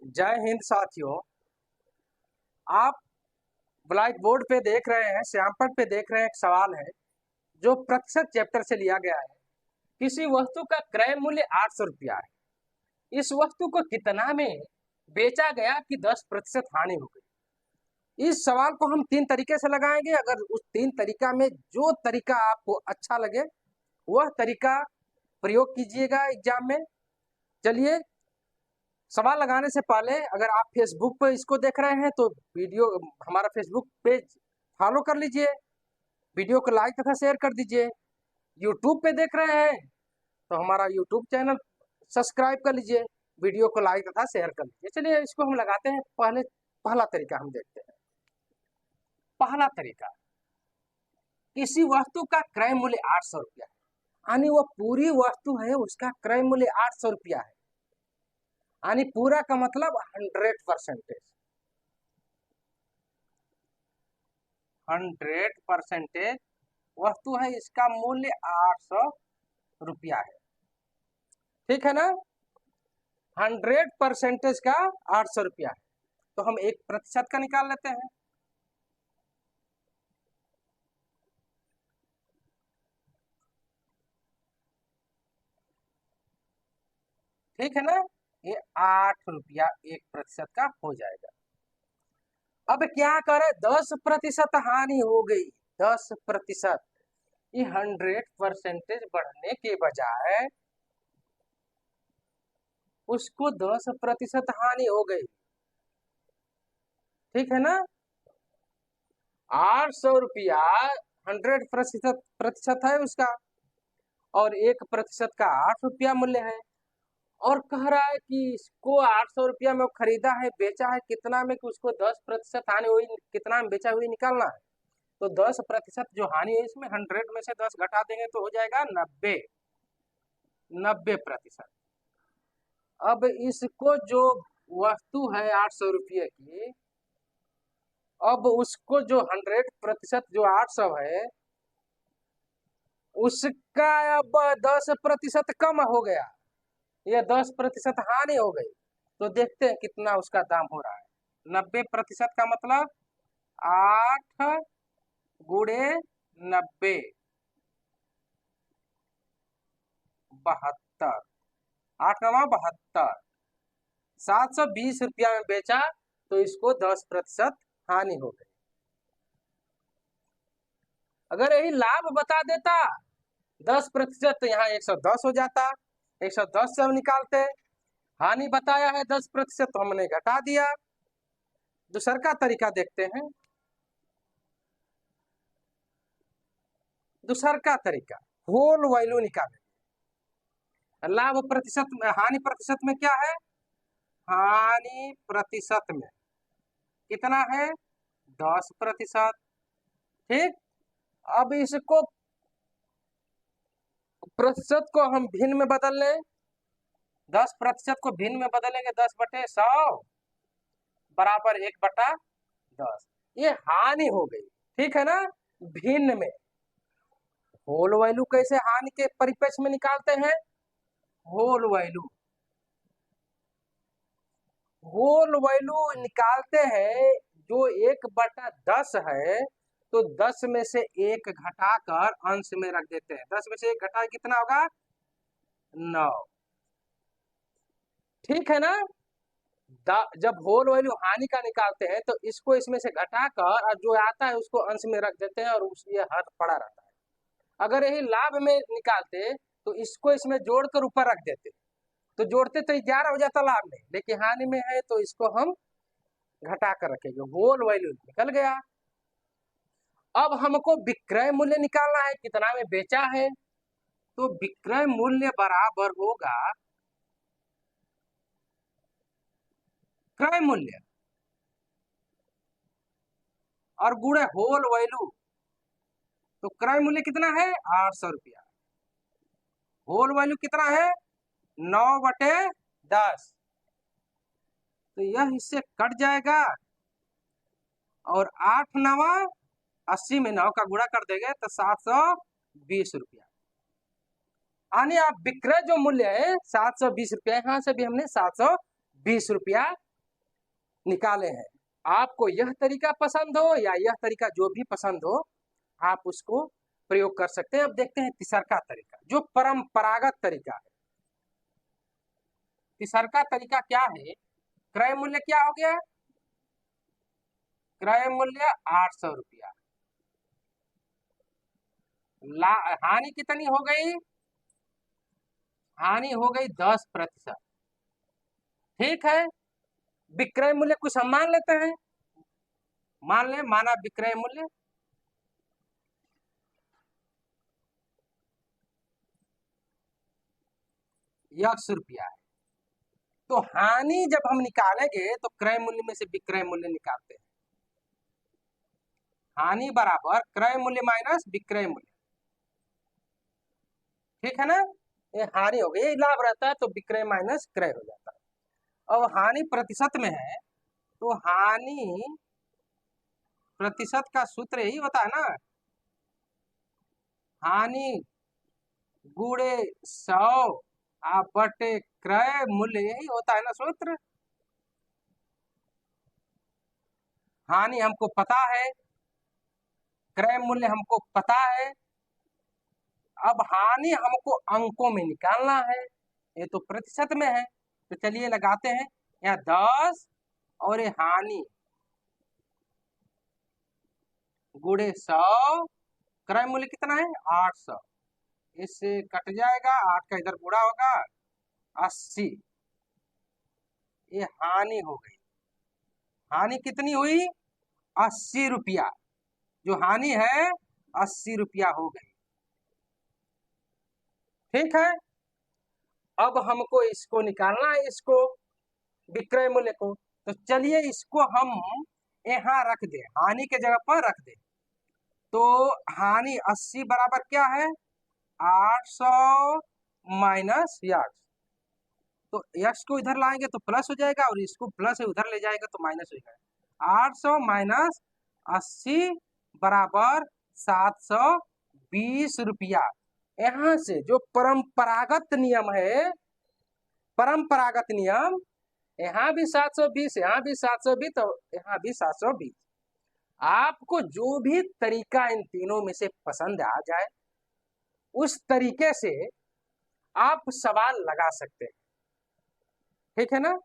जय हिंद साथियों। आप ब्लैक बोर्ड पे देख रहे हैं, श्यामपट पे देख रहे हैं। एक सवाल है जो प्रतिशत चैप्टर से लिया गया है। किसी वस्तु का क्रय मूल्य 800 रुपया है। इस वस्तु को कितना में बेचा गया कि 10% हानि हो गई। इस सवाल को हम 3 तरीके से लगाएंगे। अगर उस 3 तरीका में जो तरीका आपको अच्छा लगे वह तरीका प्रयोग कीजिएगा एग्जाम में। चलिए, सवाल लगाने से पहले अगर आप फेसबुक पर इसको देख रहे हैं तो वीडियो हमारा फेसबुक पेज फॉलो कर लीजिए, वीडियो को लाइक तथा शेयर कर दीजिए। यूट्यूब पे देख रहे हैं तो हमारा यूट्यूब चैनल सब्सक्राइब कर लीजिए, वीडियो को लाइक तथा शेयर कर लीजिए। चलिए इसको हम लगाते हैं। पहला तरीका हम देखते हैं। पहला तरीका, किसी वस्तु का क्रय मूल्य 800 रुपया है, यानी वो पूरी वस्तु है उसका क्रय मूल्य 800 रुपया है। यानी पूरा का मतलब 100%। 100% वस्तु है, इसका मूल्य 800 रुपया है। ठीक है ना। 100% का 800 रुपया है तो हम 1% का निकाल लेते हैं। ठीक है ना, ये 8 रुपया 1% का हो जाएगा। अब क्या करें, 10% हानि हो गई। 10%, ये 100% बढ़ने के बजाय उसको 10% हानि हो गई। ठीक है ना। 800 रुपया 100% है उसका, और 1% का 8 रुपया मूल्य है। और कह रहा है कि इसको 800 रुपया में खरीदा है, बेचा है कितना में कि उसको 10% हानि हुई, कितना में बेचा हुई निकालना है। तो 10% जो हानि है इसमें 100 में से 10 घटा देंगे तो हो जाएगा 90%। अब इसको जो वस्तु है 800 रुपये की, अब उसको जो 100% जो 800 है उसका अब 10% कम हो गया, यह 10% हानि हो गई। तो देखते हैं कितना उसका दाम हो रहा है। 90% का मतलब 8 गुणे 90, 72। 8 9 72, 720 रुपया में बेचा तो इसको 10% हानि हो गई। अगर यही लाभ बता देता 10%, तो यहाँ 110 हो जाता। 110 से हम निकालते। हानि बताया है 10% तो हमने घटा दिया। दूसरा का तरीका देखते हैं। दूसरा का तरीका, होल वैल्यू निकालें। लाभ प्रतिशत में, हानि प्रतिशत में क्या है, हानि प्रतिशत में कितना है, 10%। ठीक, अब इसको प्रतिशत को हम भिन्न में बदल लें। 10% को भिन्न में बदलेंगे, 10/100 बराबर 1/10। ये हानि हो गई। ठीक है ना। भिन्न में होल वैल्यू कैसे हानि के परिप्रेक्ष्य में निकालते हैं। होल वैल्यू निकालते हैं जो 1/10 है तो 10 में से 1 घटाकर अंश में रख देते हैं। 10 में से 1 घटा कितना होगा, 9। ठीक है ना। जब होल वैल्यू हानि का निकालते हैं तो इसको इसमें से घटाकर और जो आता है उसको अंश में रख देते हैं और ये हद पड़ा रहता है। अगर यही लाभ में निकालते तो इसको इसमें जोड़कर ऊपर रख देते, तो जोड़ते तो 11 हो जाता लाभ में, लेकिन हानि में है तो इसको हम घटा कर रखेंगे। होल वैल्यू निकल गया। अब हमको विक्रय मूल्य निकालना है, कितना में बेचा है। तो विक्रय मूल्य बराबर होगा क्रय मूल्य और गुणे होल वैल्यू। तो क्रय मूल्य कितना है, 800 रुपया। होल वैल्यू कितना है, 9/10। तो यह इससे कट जाएगा और 8 9 80 में 9 का गुणा कर देंगे तो 720 रुपया। यानी आप विक्रय जो मूल्य है 720 रुपया, यहां से भी हमने 720 रुपया निकाले हैं। आपको यह तरीका पसंद हो या यह तरीका, जो भी पसंद हो, आप उसको प्रयोग कर सकते हैं। अब देखते हैं तीसरा तरीका, जो परंपरागत तरीका है। तीसरा तरीका क्या है? क्रय मूल्य क्या हो गया? क्रय मूल्य 800 रुपया। हानि कितनी हो गई? हानि हो गई 10%। ठीक है, विक्रय मूल्य कुछ हम मान लेते हैं। मान ले, माना विक्रय मूल्य 100 रुपया है। तो हानि जब हम निकालेंगे तो क्रय मूल्य में से विक्रय मूल्य निकालते हैं। हानि बराबर क्रय मूल्य माइनस विक्रय मूल्य। ठीक है ना? ये हानि हो गई, लाभ रहता है तो विक्रय माइनस क्रय हो जाता है। अब हानि प्रतिशत में है, तो हानि प्रतिशत का सूत्र यही होता है ना, हानि गुणे 100 बटे क्रय मूल्य, यही होता है ना सूत्र। हानि हमको पता है, क्रय मूल्य हमको पता है। अब हानि हमको अंकों में निकालना है, ये तो प्रतिशत में है। तो चलिए लगाते हैं यहाँ 10 और ये हानि गुणे 100, क्रय मूल्य कितना है? 800। इससे कट जाएगा, 8 का इधर गुणा होगा 80। ये हानि हो गई। हानि कितनी हुई? 80 रुपया। जो हानि है 80 रुपया हो गई। ठीक है, अब हमको इसको निकालना है, इसको विक्रय मूल्य को। तो चलिए इसको हम यहाँ रख दे, हानि के जगह पर रख दे। तो हानि 80 बराबर क्या है? 800 माइनस यक्स। तो यक्स को इधर लाएंगे तो प्लस हो जाएगा, और इसको प्लस उधर ले जाएगा तो माइनस हो जाएगा। 800 माइनस 80 बराबर 720 रुपया। यहाँ से जो परंपरागत नियम है, परंपरागत नियम, यहाँ भी 720, यहाँ भी 720, तो यहाँ भी 720। आपको जो भी तरीका इन तीनों में से पसंद आ जाए, उस तरीके से आप सवाल लगा सकते हैं। ठीक है ना?